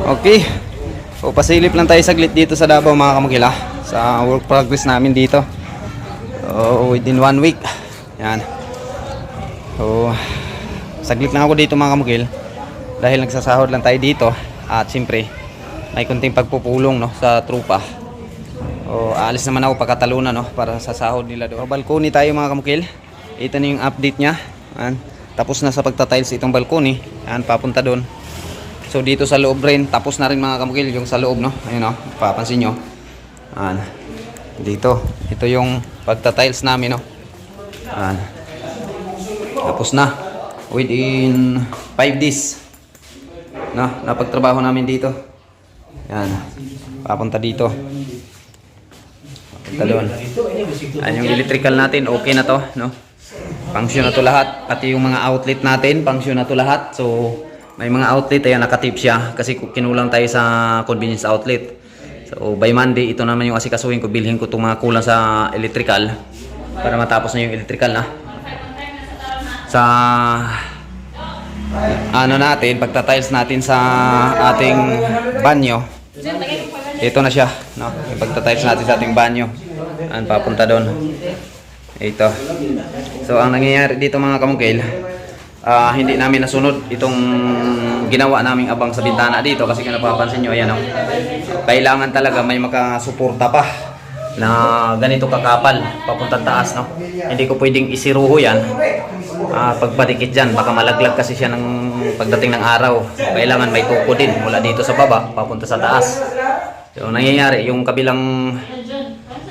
Okay. So, pasilip lang tayo saglit dito sa Davao mga kamukil, sa work progress namin dito. So, within 1 week. Yan. So, saglit lang ako dito mga kamukil. Dahil nagsasahod lang tayo dito. At siyempre, may kunting pagpupulong, no, sa trupa. So, aalis naman ako pagkatalunan, no, para sa sahod nila doon. So, balkoni tayo mga kamukil. Ito na yung update nya. Yan. Tapos na sa pagtatiles itong balkoni. Yan, papunta doon. So dito sa loob rin, tapos na rin mga kamukil yung sa loob, no. Ayun, no, papansin nyo. Ayan. Dito, ito yung pagtatiles namin, no. Ayan. Tapos na. Within 5 days. No, napagtrabaho namin dito. Ayan. Papunta dito. Papunta doon. Ayan yung electrical natin, okay na to, no. Function na to lahat. Pati yung mga outlet natin, function na to lahat. So may mga outlet, ayan, nakatip siya kasi kinulang tayo sa convenience outlet. So by Monday, ito naman yung asikasuhin ko, bilhin ko itong mga kulang sa electrical para matapos na yung electrical na. Sa ano natin, pagtatiles natin sa ating banyo, ito na siya, no? Yung pagtatiles natin sa ating banyo, ayan, papunta doon. Ito. So ang nangyayari dito mga kamukil, hindi namin nasunod itong ginawa naming abang sa bintana dito kasi kung napapansin nyo, ayan, oh, kailangan talaga may makasuporta pa na ganito kakapal papuntang taas, no. Hindi ko pwedeng isiruho yan, pagpadikit dyan baka malaglag kasi siya ng pagdating ng araw. Kailangan may tuko din mula dito sa baba papunta sa taas. So nangyayari yung kabilang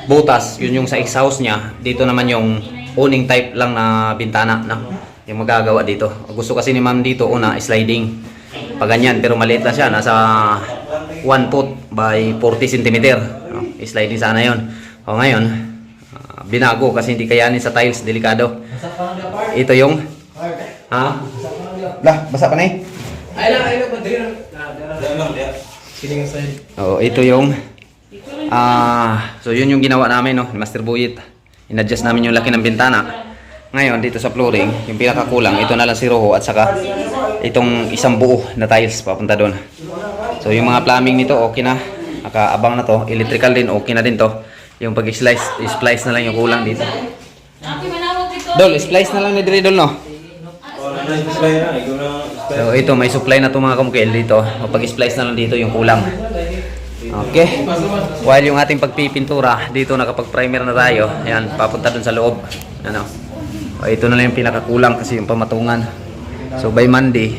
butas, yun yung sa exhaust nya, dito naman yung owning type lang na bintana, no, yung magagawa dito. Gusto kasi ni ma'am dito una sliding pag ganyan, pero maliit lang siya, nasa 1 foot by 40 cm, no? Sliding sana yon. O ngayon, binago kasi hindi kayanin sa tiles, delikado. Ito yung lah, basa pa na eh. Oh, ito yung so yun yung ginawa namin, no, Master Buyit. In-adjust namin yung laki ng bintana. Ngayon dito sa flooring, yung pinakakulang, ito na lang si Roho at saka itong isang buo na tiles papunta doon. So yung mga plumbing nito okay na, nakaabang na to. Electrical din okay na din to. Yung pag-splice na lang yung kulang dito. Dol, splice na lang ni Dre Dol, no? So ito, may supply na to mga kamukil dito. Pag-splice na lang dito yung kulang. Okay. While yung ating pagpipintura dito, nakapag-primer na tayo. Ayan, papunta dun sa loob. Ano? O, ito na lang yung pinakakulang kasi yung pamatungan. So by Monday,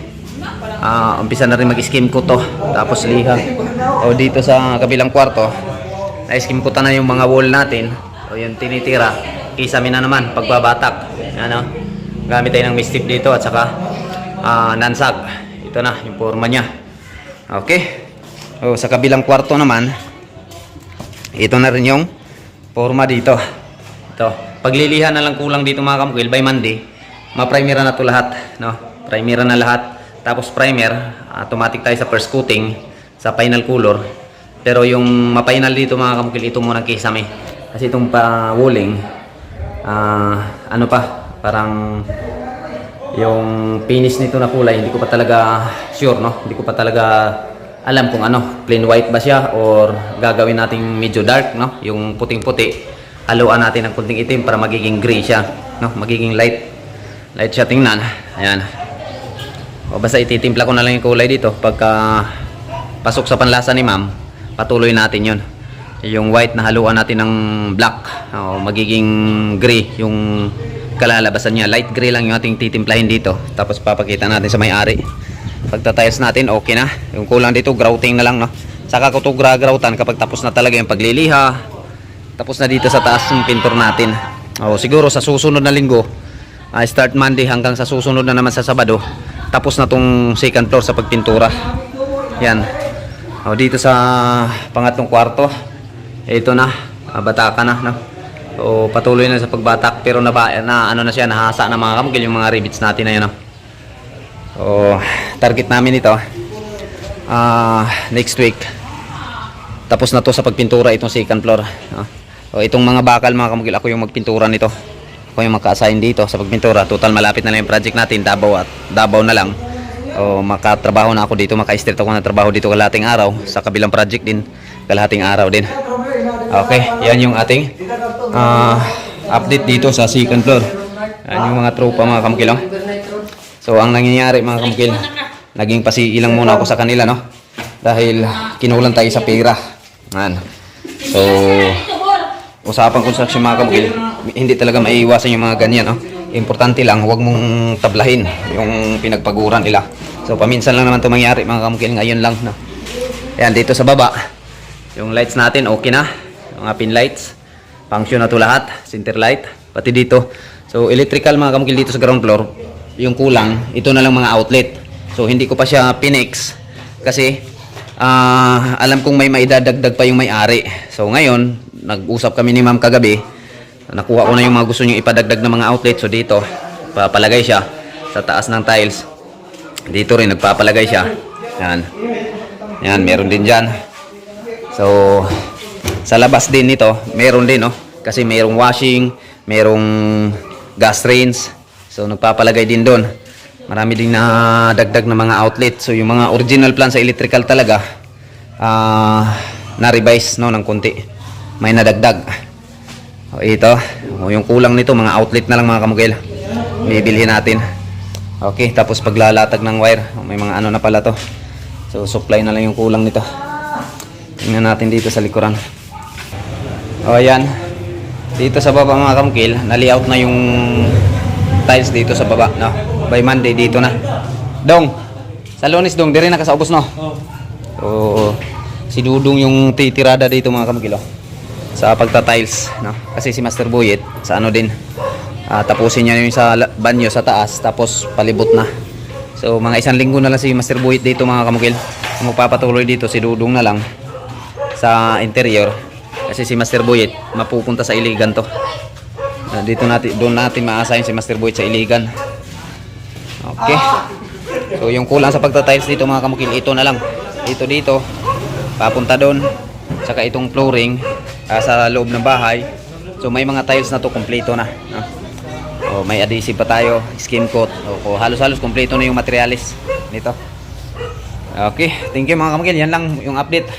umpisa na rin mag-skim ko to. Tapos liha. O dito sa kabilang kwarto, na-skim ko na yung mga wall natin. O yung tinitira, kisame na naman pagbabatak. Ano? Gamit tayo ng mistip dito at saka nansag. Ito na yung forma nya. Okay. O sa kabilang kwarto naman, ito na rin yung forma dito. Ito. Paglilihan na lang kulang dito mga kamukil, by Monday, ma-primera na to lahat, no? Primera na lahat. Tapos primer, automatic tayo sa first coating, sa final color. Pero yung ma-final dito mga kamukil, ito muna kisame. Kasi itong pa-walling, ano pa, parang yung finish nito na kulay, hindi ko pa talaga sure, no? Hindi ko pa talaga alam kung ano, plain white ba siya or gagawin nating medyo dark, no? Yung puting-puti, haluan natin ng kunting itim para magiging gray siya, no? Magiging light siya tingnan. Ayan. O basta ititimpla ko na lang yung kulay dito. Pagka pasok sa panlasa ni ma'am, patuloy natin yun. Yung white na haluan natin ng black, o magiging gray yung kalalabasan niya. Light gray lang yung ating titimplahin dito. Tapos papakita natin sa may-ari. Pagtatiles natin, okay na. Yung kulang dito, grouting na lang, no? Saka ko ito groutan kapag tapos na talaga yung pagliliha. Tapos na dito sa taas yung pintor natin. O siguro sa susunod na linggo, start Monday hanggang sa susunod na naman sa Sabado, tapos na tong second floor sa pagpintura. Yan. O dito sa pangatlong kwarto, ito na, bataka na, no? So patuloy na sa pagbatak, pero na ano na siya, nahasa na mga kamukil yung mga rivets natin na yun, no? So target namin ito next week, tapos na to sa pagpintura itong second floor, no? So itong mga bakal mga kamukil, ako yung magpintura nito. Ako yung magka-assign dito sa pagpintura. Total malapit na lang yung project natin, Davao na lang. O makatrabaho na ako dito, maka-start ako ng trabaho dito kalahating araw. Sa kabilang project din, kalahating araw din. Okay, yan yung ating update dito sa second floor. Yan yung mga tropa mga kamukil. Oh. So ang nangyayari mga kamukil, naging pasiilang muna ako sa kanila, no? Dahil kinulang tayo sa pera. Yan. So usapang construction mga kamukil, hindi talaga maiiwasan yung mga ganyan, no? Importante lang, huwag mong tablahin yung pinagpaguran nila. So paminsan lang naman ito mangyari mga kamukil, ngayon lang, no? Ayan, dito sa baba yung lights natin okay na, mga pin lights function na to lahat, center light pati dito. So electrical mga kamukil dito sa ground floor, yung kulang ito na lang mga outlet. So hindi ko pa siya pinex kasi alam kong may maidadagdag pa yung may-ari. So ngayon nag-usap kami ni ma'am kagabi, nakuha ko na yung mga gusto nyo ipadagdag na mga outlet. So dito papalagay siya sa taas ng tiles, dito rin nagpapalagay siya. Yan, meron din dyan. So sa labas din nito meron din, no? Kasi merong washing, merong gas range. So nagpapalagay din doon. Marami ding nadagdag na mga outlet. So yung mga original plan sa electrical talaga na-revise, no, ng konti. May nadagdag. O, ito, yung kulang nito mga outlet na lang mga kamukil. Bibilhin natin. Okay, tapos paglalatag ng wire, may mga ano na pala to. So supply na lang yung kulang nito. Tingnan natin dito sa likuran. O ayan, dito sa baba mga kamukil, na-layout na yung tiles dito sa baba, no? By Monday dito na. Dong, sa Lunes dong, dire na kasaubos, no? So, si Dudong yung titirada dito mga kamukil, sa pagta-tiles, no? Kasi si Master Boyet, sa ano din, tapusin niya yung sa banyo sa taas, tapos palibot na. So, mga isang linggo na lang si Master Boyet dito mga kamukil. Magpapatuloy dito si Dudong na lang sa interior. Kasi si Master Boyet mapupunta sa Iligan to. Doon natin ma-assign si Master Boyet sa Iligan. Okay. So yung kulang sa pagta-tiles dito mga kamukil, ito na lang. Ito dito papunta doon. Saka itong flooring sa loob ng bahay. So may mga tiles na to kompleto na, no? O, may adhesive pa tayo, skim coat. O halos-halos kompleto na yung materialis nito. Okay, thank you mga kamukil. Yan lang yung update.